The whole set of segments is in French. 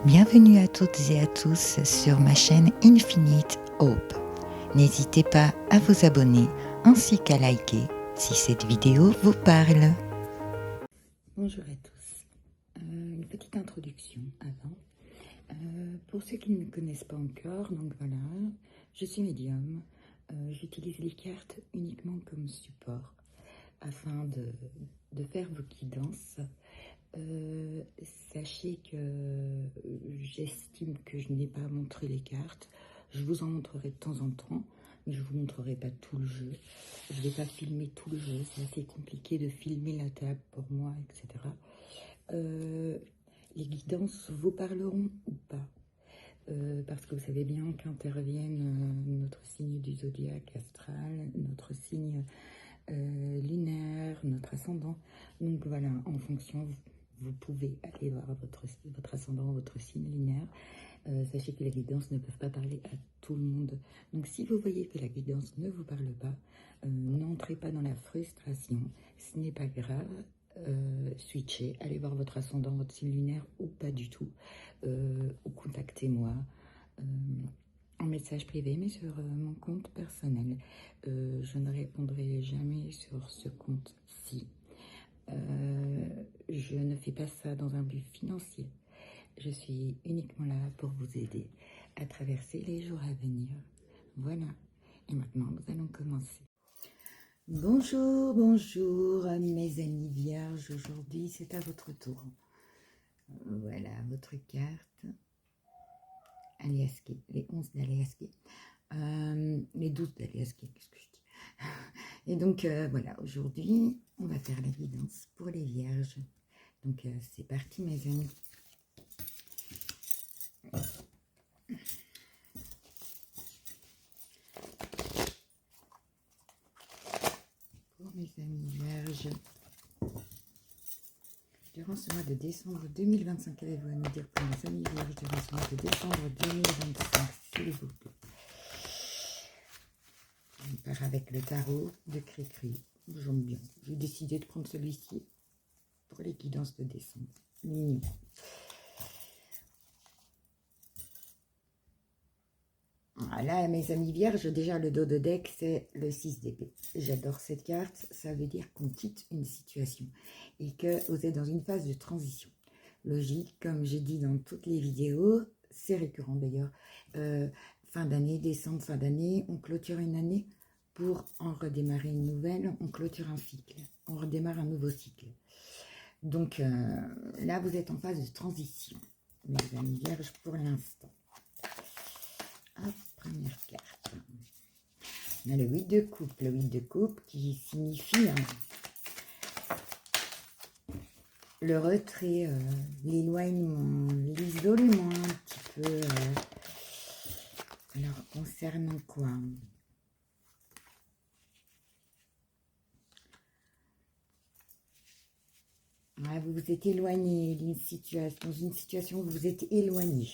Bienvenue à toutes et à tous sur ma chaîne Infinite Hope. N'hésitez pas à vous abonner ainsi qu'à liker si cette vidéo vous parle. Bonjour à tous. Une petite introduction avant. Pour ceux qui ne me connaissent pas encore, donc voilà, je suis médium. J'utilise les cartes uniquement comme support afin de faire vos guidances. Sachez que j'estime que je n'ai pas montré les cartes. Je vous en montrerai de temps en temps, mais je ne vous montrerai pas tout le jeu. Je ne vais pas filmer tout le jeu, c'est assez compliqué de filmer la table pour moi, etc. Les guidances vous parleront ou pas, parce que vous savez bien qu'interviennent notre signe du zodiaque astral, notre signe lunaire, notre ascendant. Donc voilà, en fonction, vous pouvez aller voir votre ascendant, votre signe lunaire. Sachez que les guidances ne peuvent pas parler à tout le monde. Donc si vous voyez que la guidance ne vous parle pas, n'entrez pas dans la frustration. Ce n'est pas grave. Switchez, allez voir votre ascendant, votre signe lunaire ou pas du tout. Ou contactez-moi. En message privé, mais sur mon compte personnel. Je ne répondrai jamais sur ce compte-ci. Je ne fais pas ça dans un but financier. Je suis uniquement là pour vous aider à traverser les jours à venir. Voilà. Et maintenant, nous allons commencer. Bonjour, bonjour mes amis vierges. Aujourd'hui, c'est à votre tour. Voilà votre carte. Aliasqué, les 11 d'Aliasqué. Les 12 d'Aliasqué, qu'est-ce que je dis? Et donc, voilà, aujourd'hui, on va faire la guidance pour les vierges. Donc, c'est parti, mes amis. Pour mes amis vierges, durant ce mois de décembre 2025, qu'avez-vous à nous dire pour mes amis vierges durant ce mois de décembre 2025, s'il vous plaît? On part avec le tarot de Cricri. J'aime bien. J'ai décidé de prendre celui-ci pour les guidances de décembre. Mignon. Voilà, mes amis vierges, déjà le dos de deck, c'est le 6 d'épée. J'adore cette carte, ça veut dire qu'on quitte une situation et que vous êtes dans une phase de transition. Logique, comme j'ai dit dans toutes les vidéos, c'est récurrent d'ailleurs. Fin d'année, décembre, fin d'année, on clôture une année pour en redémarrer une nouvelle, on clôture un cycle, on redémarre un nouveau cycle. Donc là, vous êtes en phase de transition, mes amis vierges, pour l'instant. Hop, première carte. On a le 8 de coupe. Le 8 de coupe qui signifie le retrait, l'éloignement, l'isolement un petit peu. Alors, concernant quoi? Ouais, vous vous êtes éloigné d'une situation, dans une situation où vous vous êtes éloigné.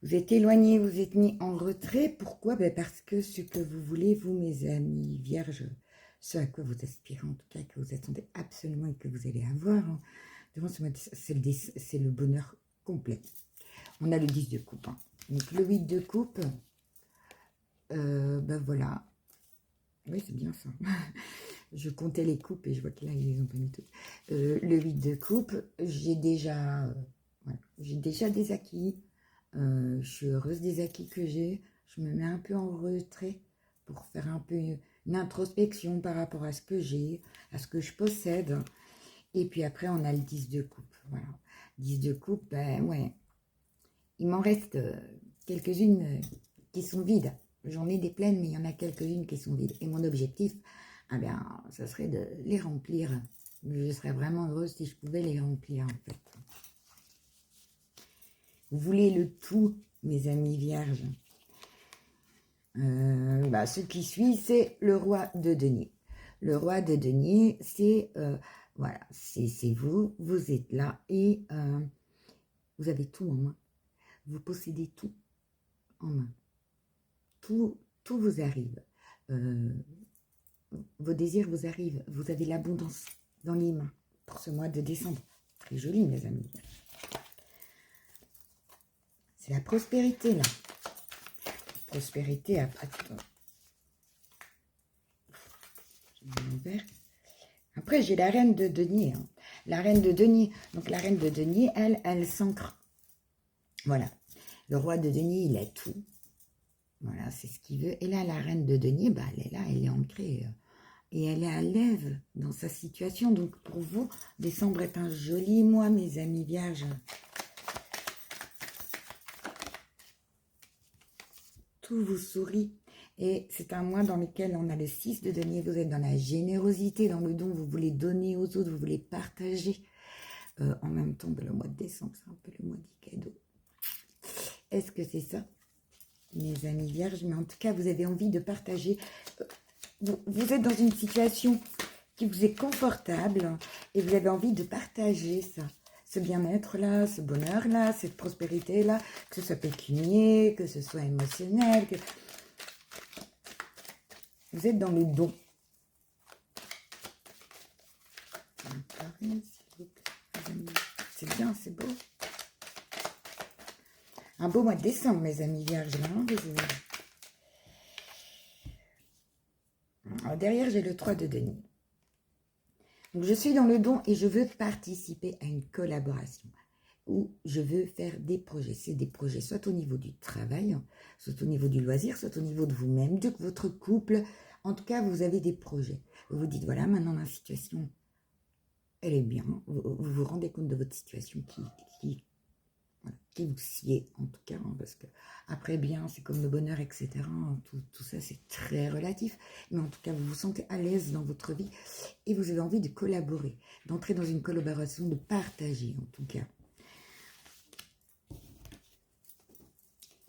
Vous êtes éloigné, vous êtes mis en retrait. Pourquoi? Ben parce que ce que vous voulez, vous, mes amis vierges, ce à quoi vous aspirez, en tout cas, que vous attendez absolument et que vous allez avoir, hein, devant ce mois, c'est le bonheur complet. On a le 10 de coupe. Hein. Donc, le 8 de coupe, ben voilà. Oui, c'est bien ça. Je comptais les coupes et je vois que là, ils les ont pas mis toutes. Le 8 de coupe, j'ai déjà des acquis. Je suis heureuse des acquis que j'ai. Je me mets un peu en retrait pour faire un peu une introspection par rapport à ce que j'ai, à ce que je possède. Et puis après, on a le 10 de coupe. Voilà. 10 de coupe, ben ouais. Il m'en reste quelques-unes qui sont vides. J'en ai des pleines, mais il y en a quelques-unes qui sont vides. Et mon objectif, eh bien, ça serait de les remplir. Je serais vraiment heureuse si je pouvais les remplir, en fait. Vous voulez le tout, mes amis vierges. Ce qui suit, c'est le roi de denier. Le roi de denier, c'est voilà, c'est vous, vous êtes là et vous avez tout en main. Vous possédez tout en main. Tout vous arrive. Vos désirs vous arrivent. Vous avez l'abondance dans les mains pour ce mois de décembre. Très joli, mes amis. C'est la prospérité, là. Prospérité, attends. Après, j'ai la reine de denier. Hein. La reine de denier. Donc, la reine de denier, elle s'ancre. Voilà. Le roi de denier, il a tout. Voilà, c'est ce qu'il veut. Et là, la reine de denier, bah, elle est là, elle est ancrée. Et elle est à l'aise dans sa situation. Donc, pour vous, décembre est un joli mois, mes amis vierges. Tout vous sourit. Et c'est un mois dans lequel on a le 6 de denier. Vous êtes dans la générosité, dans le don. Vous voulez donner aux autres, vous voulez partager. En même temps, le mois de décembre, c'est un peu le mois du cadeau. Est-ce que c'est ça, mes amis vierges? Mais en tout cas, vous avez envie de partager. Vous êtes dans une situation qui vous est confortable et vous avez envie de partager ça. Ce bien-être-là, ce bonheur-là, cette prospérité-là, que ce soit pécunier, que ce soit émotionnel. Que... Vous êtes dans le don. C'est bien, c'est beau. Un beau mois de décembre, mes amis vierges. Là, hein, alors, derrière, j'ai le 3 de denier. Donc, je suis dans le don et je veux participer à une collaboration où je veux faire des projets. C'est des projets soit au niveau du travail, soit au niveau du loisir, soit au niveau de vous-même, de votre couple. En tout cas, vous avez des projets. Vous vous dites, voilà, maintenant ma situation, elle est bien. Vous vous rendez compte de votre situation qui vous sied, en tout cas. Hein, parce que après, bien, c'est comme le bonheur, etc. Tout ça, c'est très relatif. Mais en tout cas, vous vous sentez à l'aise dans votre vie et vous avez envie de collaborer, d'entrer dans une collaboration, de partager, en tout cas.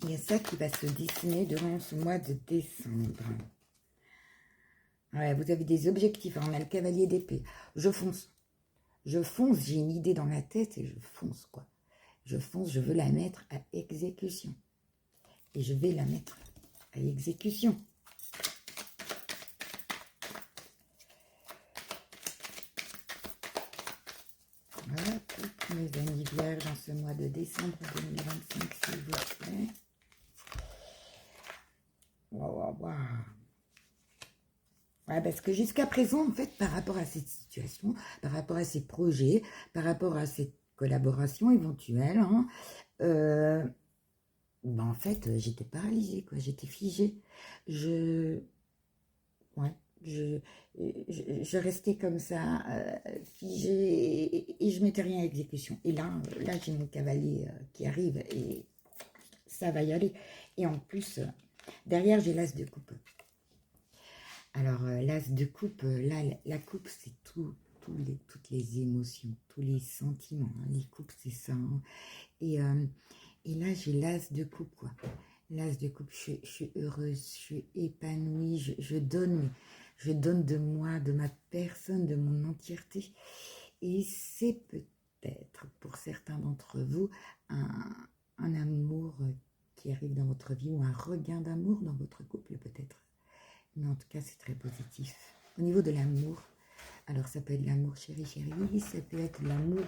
Il y a ça qui va se dessiner durant ce mois de décembre. Ouais, vous avez des objectifs. On a le cavalier d'épée. Je fonce. Je fonce. J'ai une idée dans la tête et je fonce, quoi. Je fonce. Je veux la mettre à exécution. Et je vais la mettre à exécution. Voilà, toutes mes amis vierges en ce mois de décembre 2025, s'il vous plaît. Waouh. Ouais, parce que jusqu'à présent, en fait, par rapport à cette situation, par rapport à ces projets, par rapport à cette collaboration éventuelle, hein, ben en fait, j'étais paralysée, quoi. J'étais figée. Je restais comme ça, figée, et je mettais rien à exécution. Et là j'ai mon cavalier qui arrive, et ça va y aller. Et en plus, derrière, j'ai l'as de coupe. Alors, l'as de coupe, là, la coupe, c'est toutes les émotions, tous les sentiments. Hein. Les coupes, c'est ça. Hein. Et là, j'ai l'as de coupe, quoi. L'as de coupe, je suis heureuse, je suis épanouie, je donne de moi, de ma personne, de mon entièreté. Et c'est peut-être, pour certains d'entre vous, un amour qui arrive dans votre vie, ou un regain d'amour dans votre couple, peut-être. Mais en tout cas, c'est très positif. Au niveau de l'amour, alors ça peut être l'amour chéri, ça peut être l'amour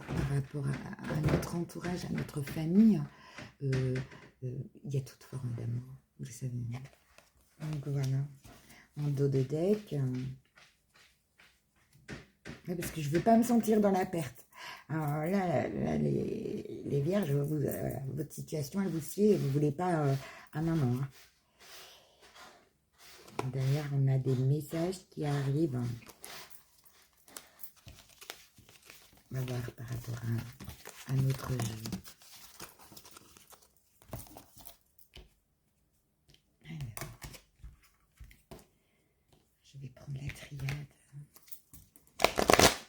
par rapport à notre entourage, à notre famille. Il y a toute forme d'amour, vous le savez. Donc voilà, en dos de deck. Parce que je ne veux pas me sentir dans la perte. Alors là les vierges, votre situation, elle vous sied et vous ne voulez pas un maman. Hein. Derrière, on a des messages qui arrivent. On va voir par rapport à notre vie. Alors, je vais prendre la triade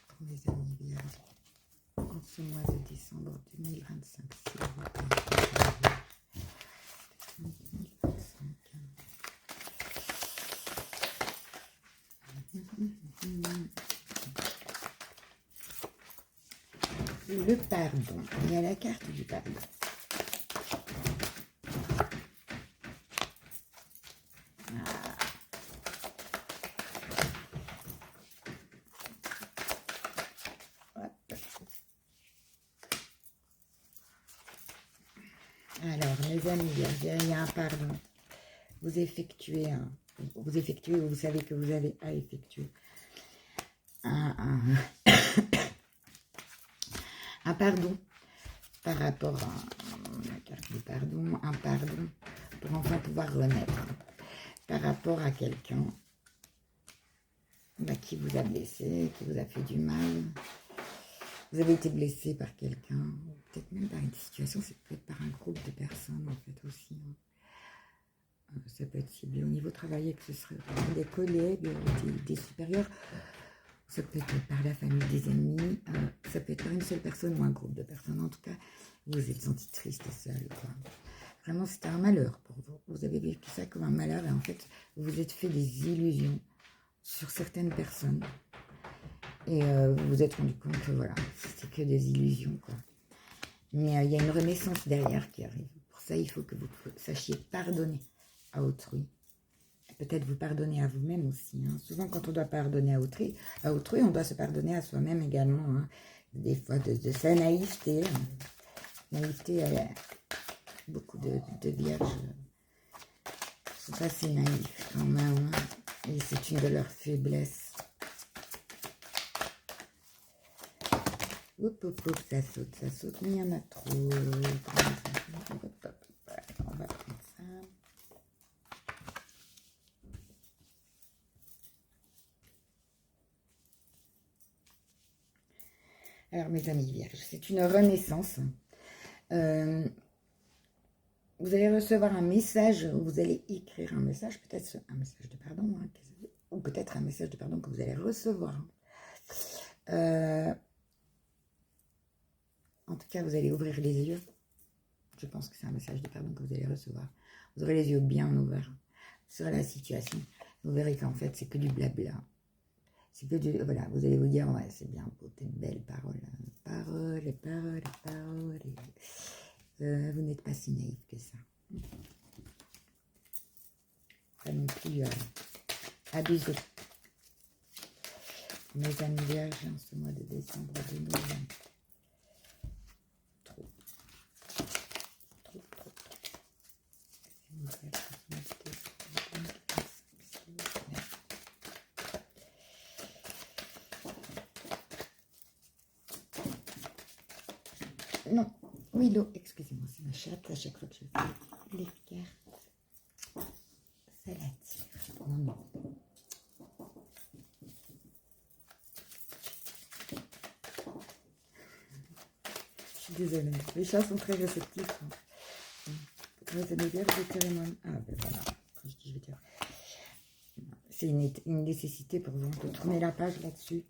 pour mes amis vierges. En ce mois de décembre 2025, s'il vous plaît. 2025. Le pardon. Il y a la carte du pardon. Alors, mes amis, il y a un pardon. Vous effectuez, vous savez que vous avez à effectuer un pardon par rapport à la carte du pardon, un pardon pour enfin pouvoir renaître par rapport à quelqu'un qui vous a blessé, qui vous a fait du mal. Vous avez été blessé par quelqu'un, peut-être même par une situation, c'est peut-être par un groupe de personnes en fait aussi. Ça peut être ciblé au niveau travail, que ce serait par des collègues, des supérieurs. Ça peut être par la famille, des ennemis. Ça peut être par une seule personne ou un groupe de personnes. En tout cas, vous vous êtes senti triste et seul, quoi. Vraiment, c'était un malheur pour vous. Vous avez vécu ça comme un malheur et en fait, vous vous êtes fait des illusions sur certaines personnes. Et vous vous êtes rendu compte que voilà, c'était que des illusions, quoi. Mais il y a une renaissance derrière qui arrive. Pour ça, il faut que vous sachiez pardonner à autrui. Peut-être vous pardonner à vous-même aussi. Hein. Souvent, quand on doit pardonner à autrui, on doit se pardonner à soi-même également. Hein. Des fois, de sa naïveté. Naïveté, beaucoup de vierges sont assez naïfs quand même. Et c'est une de leurs faiblesses. Hop, hop, hop, ça saute, mais il y en a trop. On va prendre ça. Alors, mes amis vierges, c'est une renaissance. Vous allez recevoir un message, vous allez écrire un message, peut-être un message de pardon, hein, ou peut-être un message de pardon que vous allez recevoir. En tout cas, vous allez ouvrir les yeux. Je pense que c'est un message de pardon que vous allez recevoir. Vous aurez les yeux bien ouverts sur la situation. Vous verrez qu'en fait, c'est que du blabla. C'est que du... Voilà, vous allez vous dire, ouais, c'est bien beau, tes belles paroles. Paroles, paroles, paroles. Vous n'êtes pas si naïf que ça. Pas non plus abusé. Mes amis vierges, en ce mois de décembre 2020. Trop. Non, Willow, excusez-moi, c'est ma chatte, à chaque fois que je fais les cartes, ça l'attire. Oh non. Je suis désolée, les chats sont très réceptifs. Ça veut dire que je vais moi. Ah ben voilà, quand je dis je vais dire. C'est une nécessité pour vous de tourner la page là-dessus,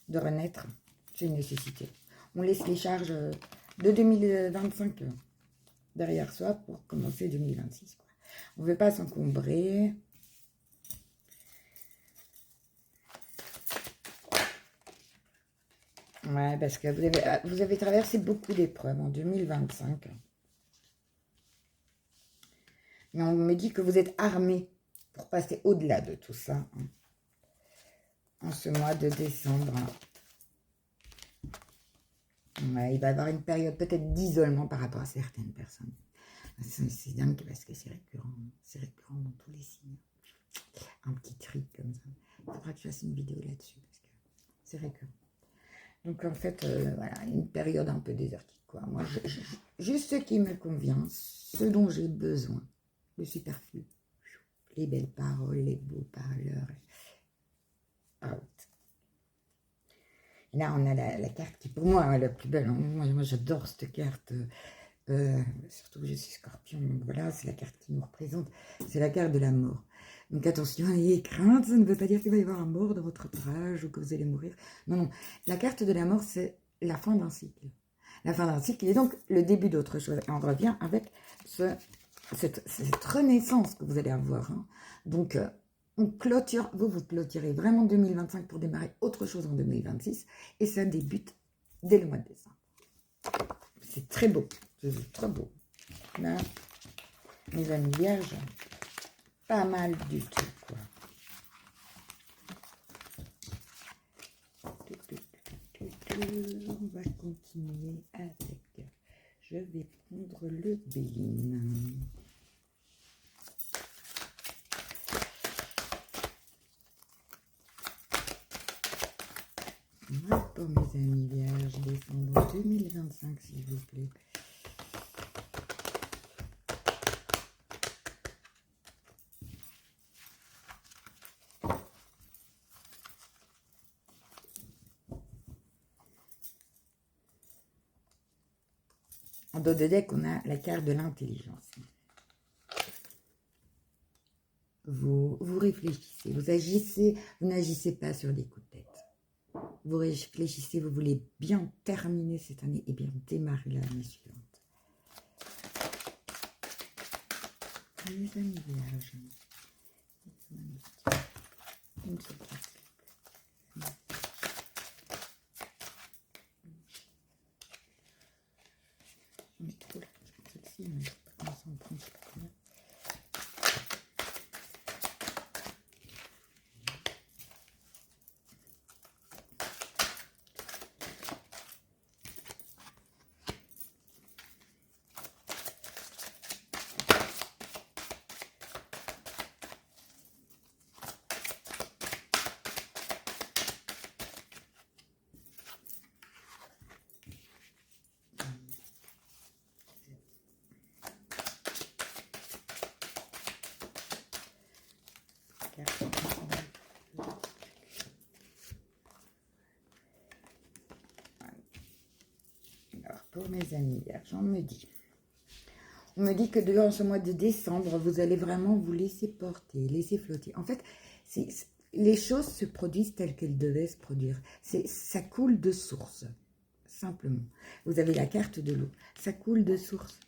de renaître, c'est une nécessité. On laisse les charges de 2025 derrière soi pour commencer 2026. Quoi. On ne veut pas s'encombrer. Ouais, parce que vous avez traversé beaucoup d'épreuves en 2025. Mais on me dit que vous êtes armés pour passer au-delà de tout ça. Hein, en ce mois de décembre. Ouais, il va y avoir une période peut-être d'isolement par rapport à certaines personnes. C'est dingue parce que c'est récurrent. C'est récurrent dans tous les signes. Un petit truc comme ça. Il faudra que je fasse une vidéo là-dessus parce que c'est récurrent. Donc en fait, voilà, une période un peu désertique. Quoi. Moi, juste ce qui me convient, ce dont j'ai besoin, le superflu, les belles paroles, les beaux parleurs. Out. Et là, on a la carte qui, pour moi, est la plus belle. Moi j'adore cette carte. Surtout que je suis scorpion. Donc voilà, c'est la carte qui nous représente. C'est la carte de la mort. Donc attention, ayez crainte. Ça ne veut pas dire qu'il va y avoir un mort dans votre entourage ou que vous allez mourir. Non, non. La carte de la mort, c'est la fin d'un cycle. La fin d'un cycle est donc le début d'autre chose. Et on revient avec cette renaissance que vous allez avoir. Hein. Donc, on clôture, vous clôturez vraiment 2025 pour démarrer autre chose en 2026. Et ça débute dès le mois de décembre. C'est très beau. C'est trop beau. Là, mes amis vierges, pas mal du tout, quoi. On va continuer avec je vais prendre le Béline. Voilà pour mes amis vierges, décembre 2025, s'il vous plaît. En dos de deck, on a la carte de l'intelligence. Vous réfléchissez, vous agissez, vous n'agissez pas sur des coups de tête. Vous réfléchissez, vous voulez bien terminer cette année et bien démarrer l'année suivante. Les amis vierges. Une seule carte. J'en ai trop là, je prends celle-ci, mais je ne sais pas comment ça en prend, je sais pas combien. Alors, pour mes amis vierges, on me dit que durant ce mois de décembre, vous allez vraiment vous laisser porter, laisser flotter. En fait, les choses se produisent telles qu'elles devaient se produire. Ça coule de source, simplement. Vous avez la carte de l'eau, ça coule de source.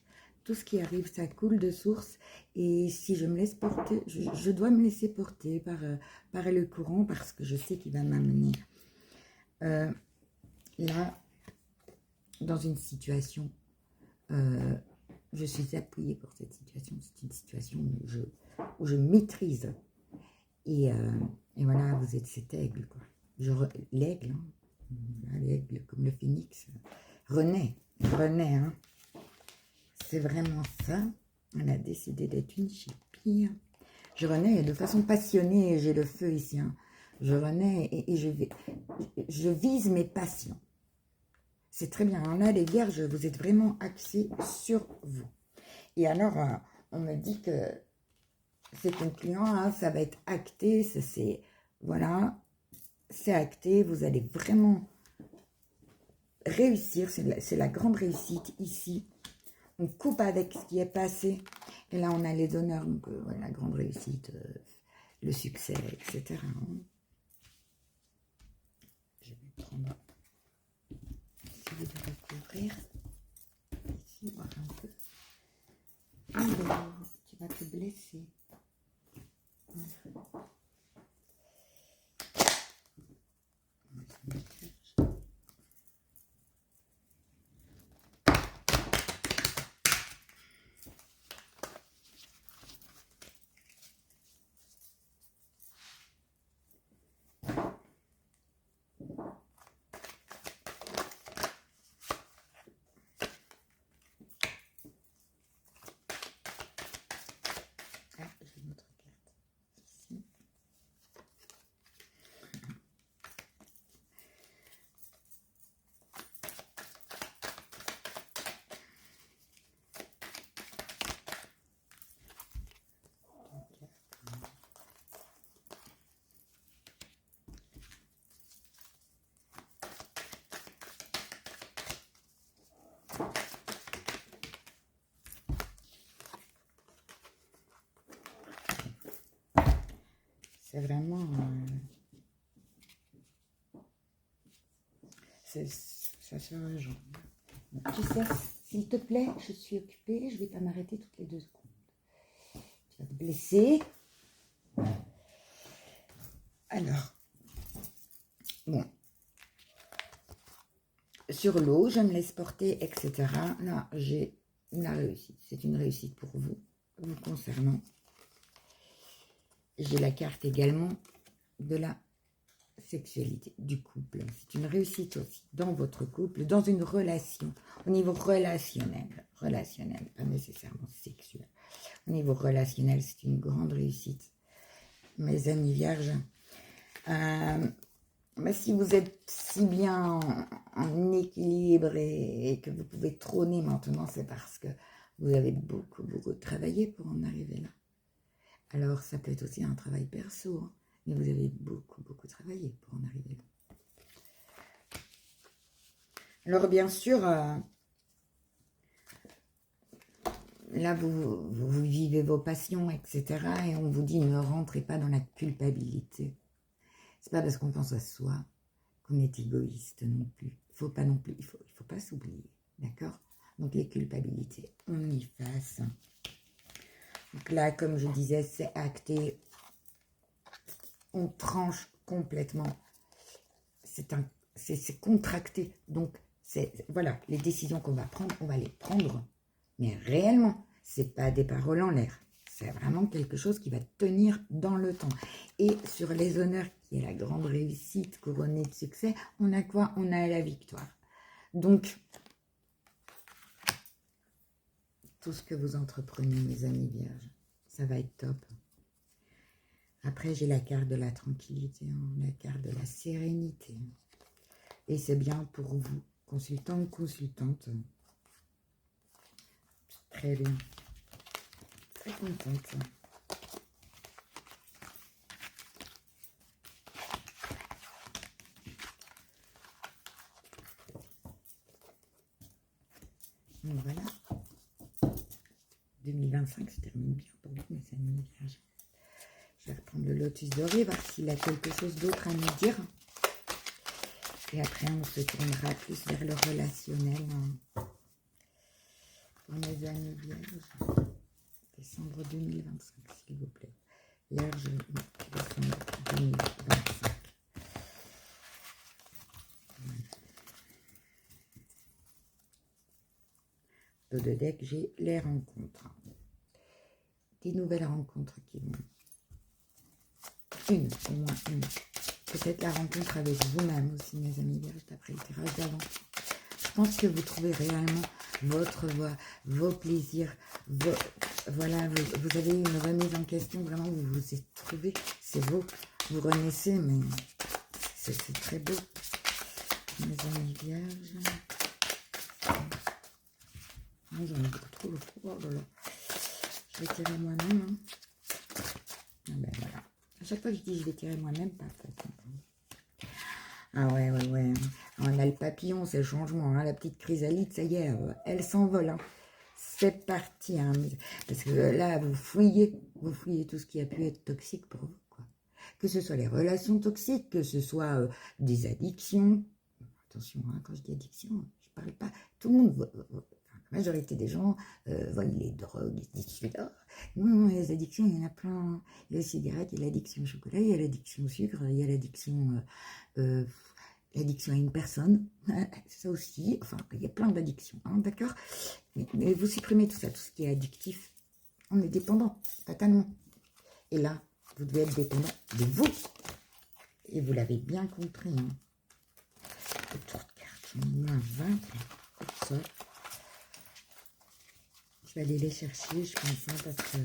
Tout ce qui arrive, ça coule de source. Et si je me laisse porter, je dois me laisser porter par le courant parce que je sais qu'il va m'amener là, dans une situation, je suis appuyée pour cette situation. C'est une situation où je maîtrise. Et voilà, vous êtes cet aigle, quoi. L'aigle, hein, l'aigle comme le phénix, renaît, hein. C'est vraiment ça. Elle a décidé d'être une chipie. Je renais de façon passionnée, j'ai le feu ici. Hein. Je renais et je vise mes passions. C'est très bien. Alors là, les vierges, vous êtes vraiment axés sur vous. Et alors, on me dit que c'est concluant, hein, ça va être acté. Voilà, c'est acté. Vous allez vraiment réussir. C'est la grande réussite ici. On coupe avec ce qui est passé. Et là, on a les honneurs. Donc, voilà, la grande réussite, le succès, etc. Hein. Je vais prendre... essayer de recouvrir. Ici, voir un peu. Alors, tu vas te blesser. Voilà. C'est vraiment... ça sert à gens. Tu sais, s'il te plaît, je suis occupée, je ne vais pas m'arrêter toutes les 2 secondes. Tu vas te blesser. Alors, bon. Sur l'eau, je me laisse porter, etc. Là, j'ai la réussite. C'est une réussite pour vous concernant. J'ai la carte également de la sexualité du couple. C'est une réussite aussi dans votre couple, dans une relation, au niveau relationnel, pas nécessairement sexuel. Au niveau relationnel, c'est une grande réussite. Mes amis vierges, si vous êtes si bien en équilibre et que vous pouvez trôner maintenant, c'est parce que vous avez beaucoup travaillé pour en arriver là. Alors, ça peut être aussi un travail perso, hein, mais vous avez beaucoup travaillé pour en arriver là. Alors, bien sûr, là, vous vivez vos passions, etc. Et on vous dit, ne rentrez pas dans la culpabilité. C'est pas parce qu'on pense à soi qu'on est égoïste non plus. Il faut pas non plus, il faut pas s'oublier, d'accord? Donc, les culpabilités, on y fasse. Donc là, comme je disais, c'est acté. On tranche complètement. C'est contracté. Donc, voilà, les décisions qu'on va prendre, on va les prendre. Mais réellement, c'est pas des paroles en l'air. C'est vraiment quelque chose qui va tenir dans le temps. Et sur les honneurs, qui est la grande réussite couronnée de succès, on a quoi? On a la victoire. Donc, tout ce que vous entreprenez, mes amis vierges, ça va être top. Après, j'ai la carte de la tranquillité, la carte de la sérénité. Et c'est bien pour vous, consultant ou consultante. Très bien. Très contente. Donc voilà. 2025 se termine bien pour vous, mes amis vierges. Je vais reprendre le lotus doré, voir s'il a quelque chose d'autre à nous dire. Et après, on se tournera plus vers le relationnel. Pour mes amis vierges. Décembre 2025, s'il vous plaît. Vierge, décembre 2025. De deck, j'ai les rencontres. Des nouvelles rencontres qui vont... au moins une. Peut-être la rencontre avec vous-même aussi, mes amis vierges, d'après le tirage d'avant. Je pense que vous trouvez réellement votre voie, vos plaisirs, voilà, vous avez une remise en question, vraiment, vous vous êtes trouvé, c'est beau, vous renaissez, mais c'est très beau. Mes amis vierges. J'en ai beaucoup trop, oh là là. Je vais tirer moi-même. Hein. Ah ben voilà. À chaque fois que je dis je vais tirer moi-même, pas fait. Ah ouais. On a le papillon, c'est le changement. Hein. La petite chrysalide, ça y est, elle s'envole. Hein. C'est parti. Hein. Parce que là, vous fouillez tout ce qui a pu être toxique pour vous. Quoi. Que ce soit les relations toxiques, que ce soit des addictions. Attention, hein, quand je dis addiction, je ne parle pas. Tout le monde la majorité des gens volent les drogues, ils se disent non, les addictions, il y en a plein. Il y a la cigarette, il y a l'addiction au chocolat, il y a l'addiction au sucre, il y a l'addiction à une personne, ça aussi, enfin, il y a plein d'addictions, hein, d'accord, mais vous supprimez tout ça, tout ce qui est addictif, on est dépendant, fatalement. Et là, vous devez être dépendant de vous. Et vous l'avez bien compris. Hein. Autour de carte, j'en ai moins 20, comme ça. Je vais aller les chercher, je pense, hein, parce que...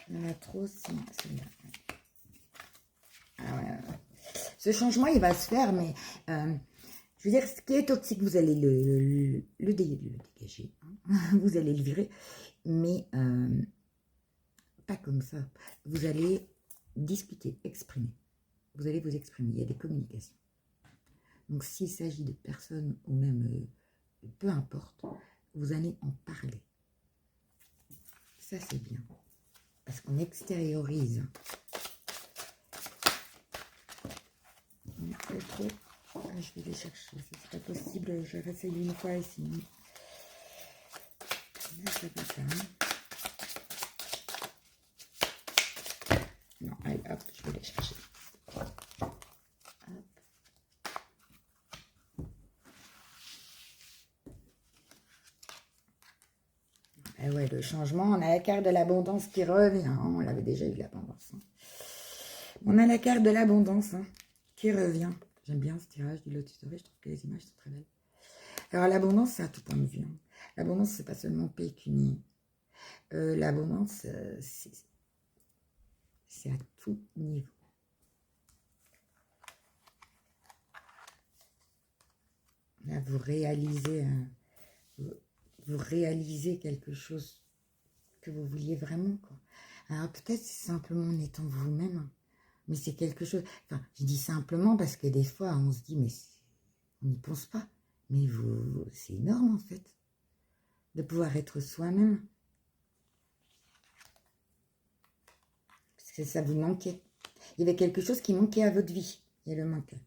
Il y en a trop, c'est là. Ah ouais. Ce changement, il va se faire, mais... je veux dire, ce qui est toxique, vous allez le dégager. Hein. Vous allez le virer. Mais pas comme ça. Vous allez discuter, exprimer. Vous allez vous exprimer. Il y a des communications. Donc, s'il s'agit de personnes ou même peu importe, vous allez en parler. Ça, c'est bien. Parce qu'on extériorise. Trop. Ah, je vais les chercher. C'est pas possible. Je vais essayer une fois ici. Là, ça peut pas. Non, allez, hop, je vais les chercher. Ah ouais, le changement. On a la carte de l'abondance qui revient. On l'avait déjà eu, l'abondance. Hein. On a la carte de l'abondance hein, qui revient. J'aime bien ce tirage du Lotus Doré. Je trouve que les images sont très belles. Alors, l'abondance, c'est à tout point de vue. Hein. L'abondance, c'est pas seulement pécunier. L'abondance, c'est à tout niveau. Là, vous réalisez quelque chose que vous vouliez vraiment, quoi. Alors peut-être c'est simplement en étant vous-même, hein, mais c'est quelque chose... Enfin, je dis simplement parce que des fois, on se dit, mais on n'y pense pas. Mais c'est énorme, en fait, de pouvoir être soi-même. Parce que ça vous manquait. Il y avait quelque chose qui manquait à votre vie. Il le manquait.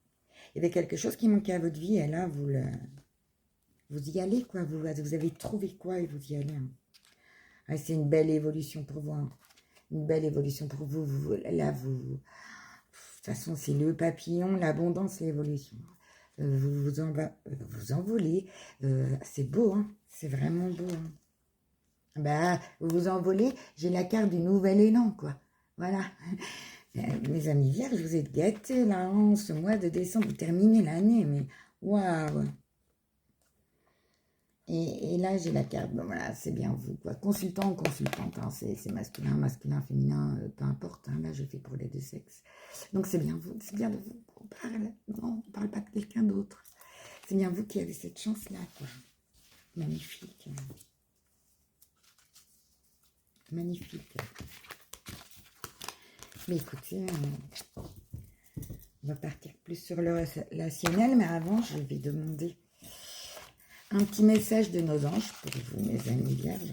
Il y avait quelque chose qui manquait à votre vie, et là, vous y allez, quoi. Vous avez trouvé quoi, et vous y allez. Hein. Ah, c'est une belle évolution pour vous. Hein. Une belle évolution pour vous. De toute façon, c'est le papillon, l'abondance, l'évolution. Vous envolez. C'est beau, hein. C'est vraiment beau. Hein. Bah, vous vous envolez. J'ai la carte du nouvel élan, quoi. Voilà. Mes amis vierges, vous êtes gâtés, là, en ce mois de décembre. Vous terminez l'année, mais waouh. Et là, j'ai la carte, bon, voilà, c'est bien vous, quoi. Consultant ou consultante, hein, c'est masculin, féminin, peu importe. Hein, là, je fais pour les deux sexes. Donc, c'est bien vous, c'est bien de vous qu'on parle. Non, on ne parle pas de quelqu'un d'autre. C'est bien vous qui avez cette chance-là, quoi. Magnifique. Magnifique. Mais écoutez, on va partir plus sur le relationnel, mais avant, je vais demander un petit message de nos anges pour vous, mes amis vierges.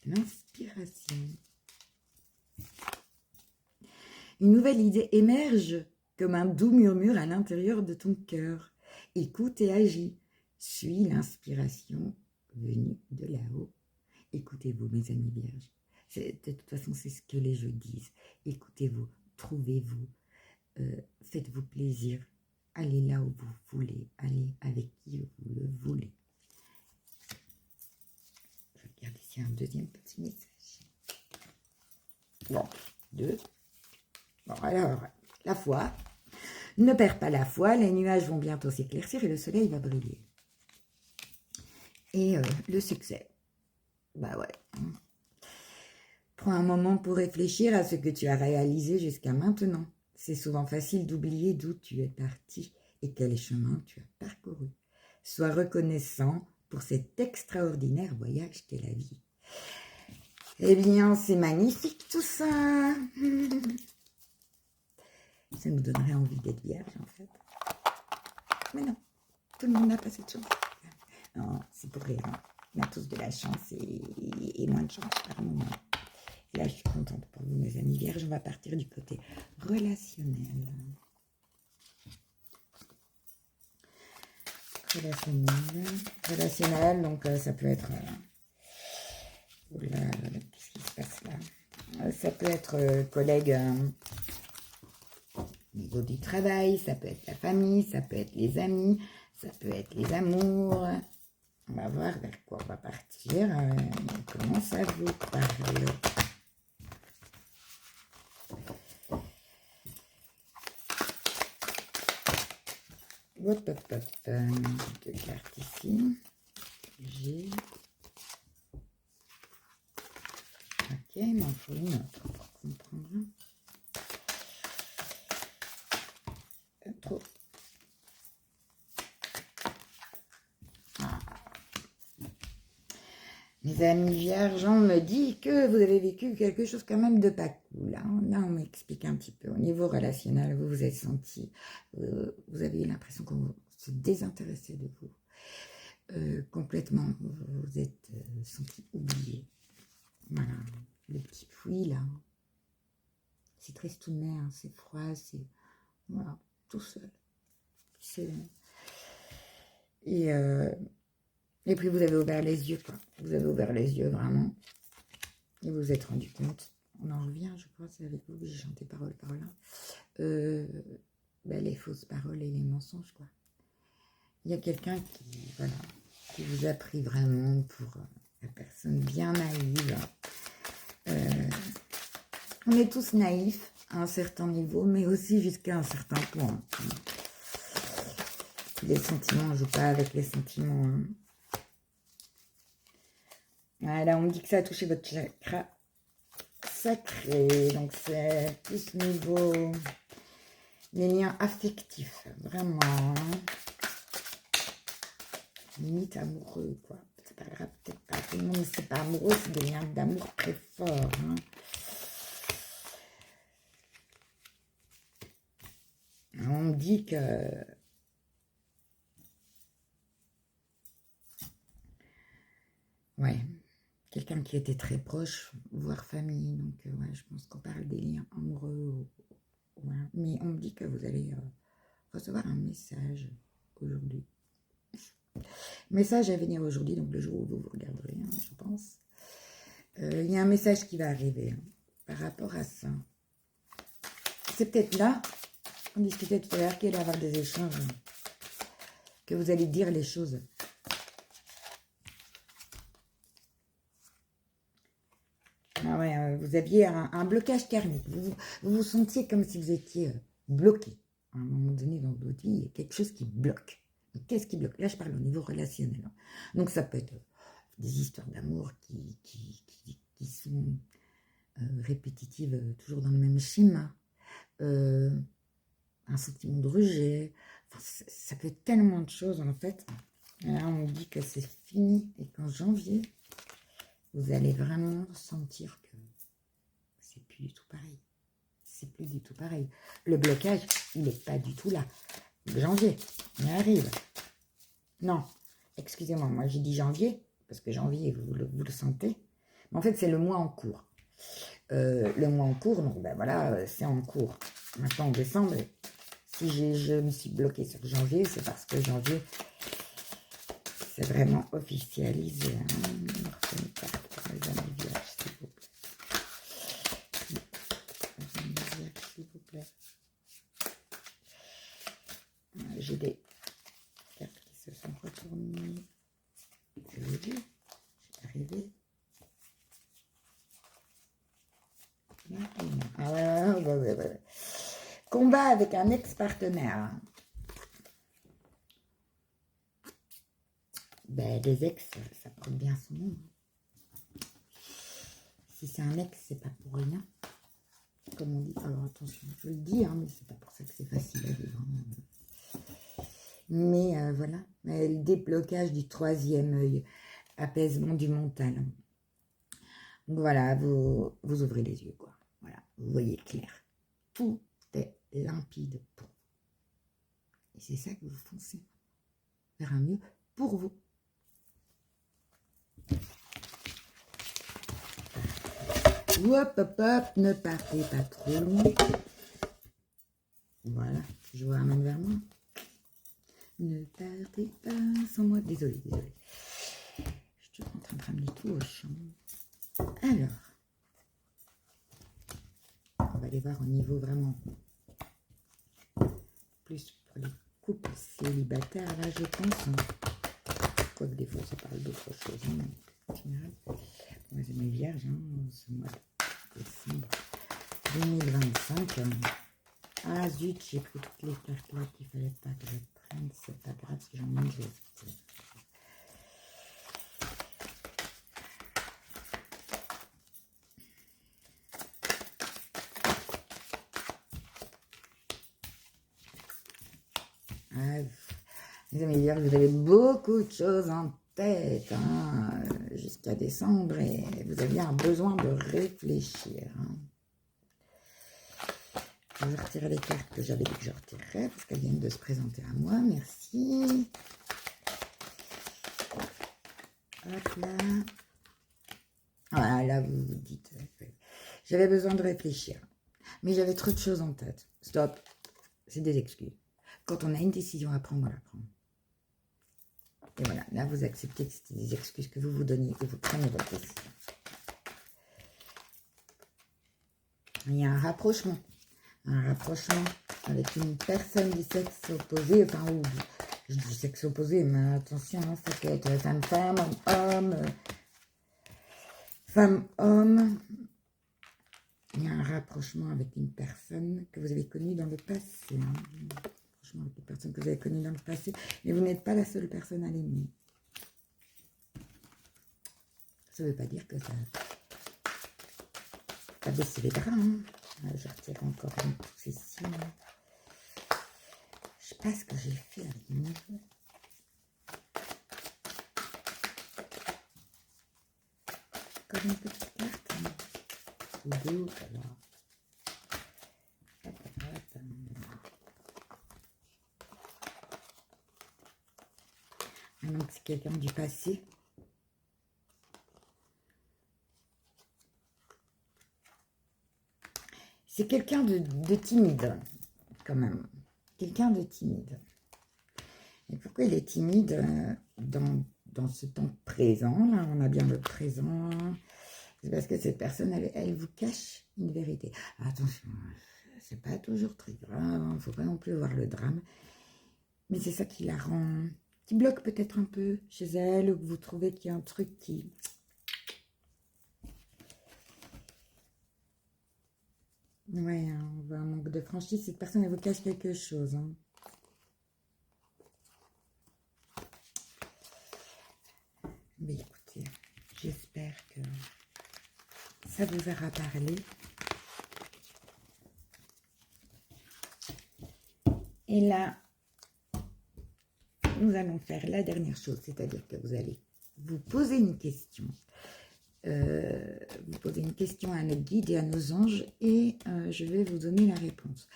L'inspiration. Une nouvelle idée émerge comme un doux murmure à l'intérieur de ton cœur. Écoute et agis. Suis l'inspiration venue de là-haut. Écoutez-vous, mes amis vierges. De toute façon, c'est ce que les jeux disent. Écoutez-vous, trouvez-vous, faites-vous plaisir. Allez là où vous voulez, allez avec qui vous le voulez. Je regarde ici un deuxième petit message. Bon, deux. Bon, alors, la foi. Ne perds pas la foi, les nuages vont bientôt s'éclaircir et le soleil va briller. Et le succès. Bah ouais. Prends un moment pour réfléchir à ce que tu as réalisé jusqu'à maintenant. C'est souvent facile d'oublier d'où tu es parti et quel chemin tu as parcouru. Sois reconnaissant pour cet extraordinaire voyage qu'est la vie. Eh bien, c'est magnifique tout ça. Ça nous donnerait envie d'être vierge, en fait. Mais non, tout le monde n'a pas cette chance. Non, c'est pour rien. On a tous de la chance et moins de chance par moment. Et là, je suis contente pour vous, mes amis vierges. On va partir du côté relationnel. Relationnel, donc ça peut être... qu'est-ce qui se passe là? Ça peut être collègue au niveau du travail, ça peut être la famille, ça peut être les amis, ça peut être les amours. On va voir vers quoi on va partir. Comment ça vous parle? Hop, hop, hop. Deux cartes ici. J'ai... Ok, il m'en faut une autre pour comprendre. Trop. Ah. Mes amis vierges, on me dit que vous avez vécu quelque chose quand même de pas cool. Là, on m'explique un petit peu. Au niveau relationnel, vous vous êtes senti, vous avez eu l'impression qu'on se désintéressait de vous. Complètement, vous vous êtes senti oublié. Voilà, le petit puits là. C'est tristounet, hein, c'est froid, c'est... Voilà, tout seul. Et puis vous avez ouvert les yeux, quoi. Vous avez ouvert les yeux, vraiment. Et vous vous êtes rendu compte. On en revient, je crois, c'est avec vous que j'ai chanté parole par là. ben, les fausses paroles et les mensonges, quoi. Il y a quelqu'un qui, voilà, qui vous a pris vraiment pour la personne bien naïve. On est tous naïfs à un certain niveau, mais aussi jusqu'à un certain point. Les sentiments, on ne joue pas avec les sentiments. Hein. Voilà, on me dit que ça a touché votre chakra sacré. Donc c'est plus niveau les liens affectifs, vraiment. Limite amoureux, quoi. C'est pas grave, peut-être pas tout le monde, c'est pas amoureux, c'est des liens d'amour très forts. Hein. On me dit que ouais, quelqu'un qui était très proche, voire famille. Donc ouais, je pense qu'on parle des liens amoureux. Ouais. Mais on me dit que vous allez recevoir un message aujourd'hui. Message à venir aujourd'hui, donc le jour où vous regarderez, hein, je pense. Il y a un message qui va arriver hein, par rapport à ça. C'est peut-être là, on discutait tout à l'heure, qu'il va y avoir des échanges, que vous allez dire les choses. Ah ouais, vous aviez un blocage karmique. Vous vous sentiez comme si vous étiez bloqué. À un moment donné dans votre vie, il y a quelque chose qui bloque. Qu'est-ce qui bloque? Là, je parle au niveau relationnel. Donc, ça peut être des histoires d'amour qui sont répétitives, toujours dans le même schéma. Un sentiment de rejet. Enfin, ça peut être tellement de choses, en fait. Là, on dit que c'est fini. Et qu'en janvier, vous allez vraiment sentir que c'est plus du tout pareil. C'est plus du tout pareil. Le blocage, il n'est pas du tout là. Janvier, on y arrive. Non, excusez-moi, moi j'ai dit janvier, parce que janvier, vous le sentez. Mais en fait, c'est le mois en cours. Le mois en cours, donc ben voilà, c'est en cours. Maintenant, en décembre, si je me suis bloquée sur janvier, c'est parce que janvier, c'est vraiment officialisé. Hein. J'ai des cartes qui se sont retournées. Je vous dis, j'ai arrivé. Ah ouais. Combat avec un ex-partenaire. Ben, les ex, ça porte bien son nom. Si c'est un ex, c'est pas pour rien. Comme on dit. Alors attention, je le dis, hein, mais c'est pas pour ça que c'est facile à vivre. Mais voilà, le déblocage du troisième œil, apaisement du mental. Donc voilà, vous ouvrez les yeux, quoi. Voilà, vous voyez clair. Tout est limpide pour vous. Et c'est ça que vous foncez vers un mieux pour vous. Hop, hop, hop, ne partez pas trop loin. Voilà, je vous ramène vers moi. Ne partez pas sans moi. Désolée. Je suis en train de ramener tout au champ. Alors, on va aller voir au niveau vraiment plus pour les couples célibataires, là, je pense. Quoique des fois, ça parle d'autre chose. Hein, en général, moi, c'est mes vierges, hein, ce mois de décembre 2025. Ah zut, j'ai pris toutes les cartes là qu'il fallait pas que je prenne. C'est pas grave si j'en mange. Les amis, vous avez beaucoup de choses en tête hein, jusqu'à décembre et vous avez un besoin de réfléchir. Hein. Je vais retirer les cartes que j'avais dit que je retirerais parce qu'elles viennent de se présenter à moi. Merci. Hop là. Voilà, là vous vous dites, j'avais besoin de réfléchir. Mais j'avais trop de choses en tête. Stop. C'est des excuses. Quand on a une décision à prendre, on la prend. Et voilà, là vous acceptez que c'était des excuses que vous vous donniez, que vous prenez votre décision. Il y a un rapprochement. un rapprochement avec une personne du sexe opposé, enfin, ou du sexe opposé, mais attention, hein, ça peut être femme-femme, homme, femme-homme. Il y a un rapprochement avec une personne que vous avez connue dans le passé. Hein. Rapprochement avec une personne que vous avez connue dans le passé, mais vous n'êtes pas la seule personne à l'aimer. Ça ne veut pas dire que ça a baissé les bras. Hein. Je retire encore une possession. Je sais pas ce que j'ai fait avec mon jeu. Comme une petite carte. Hein. D'autres, alors. Donc c'est quelqu'un du passé. C'est quelqu'un de timide, quand même. Quelqu'un de timide. Et pourquoi il est timide dans ce temps présent, là, on a bien le présent. C'est parce que cette personne, elle vous cache une vérité. Attention, c'est pas toujours très grave, il ne faut pas non plus voir le drame. Mais c'est ça qui la rend, qui bloque peut-être un peu chez elle, ou que vous trouvez qu'il y a un truc qui... Ouais, on voit un manque de franchise. Cette personne, elle vous cache quelque chose. Hein. Mais écoutez, j'espère que ça vous aura parlé. Et là, nous allons faire la dernière chose, c'est-à-dire que vous allez vous poser une question. Vous posez une question à notre guide et à nos anges et je vais vous donner la réponse.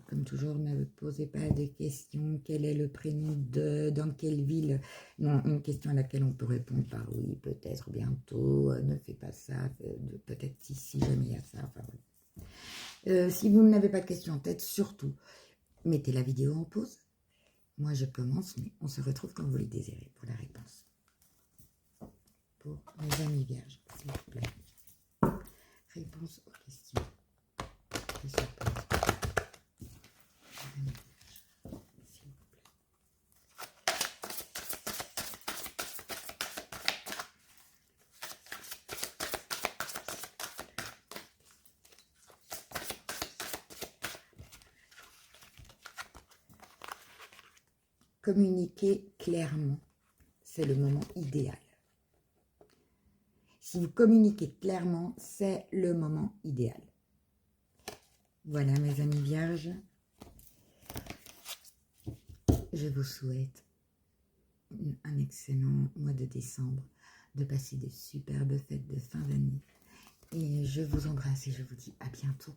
Comme toujours, ne posez pas de questions. Quel est le prénom de, dans quelle ville? Non, une question à laquelle on peut répondre par oui, peut-être, bientôt, ne fais pas ça, peut-être si jamais il y a ça. Enfin, voilà. Si vous n'avez pas de questions en tête, surtout, mettez la vidéo en pause. Moi, je commence, mais on se retrouve quand vous le désirez pour la réponse. Pour mes amis vierges, s'il vous plaît. Réponse aux questions qui se posent. Communiquer clairement, c'est le moment idéal. Si vous communiquez clairement, c'est le moment idéal. Voilà mes amis vierges. Je vous souhaite un excellent mois de décembre, de passer de superbes fêtes de fin d'année. Et je vous embrasse et je vous dis à bientôt.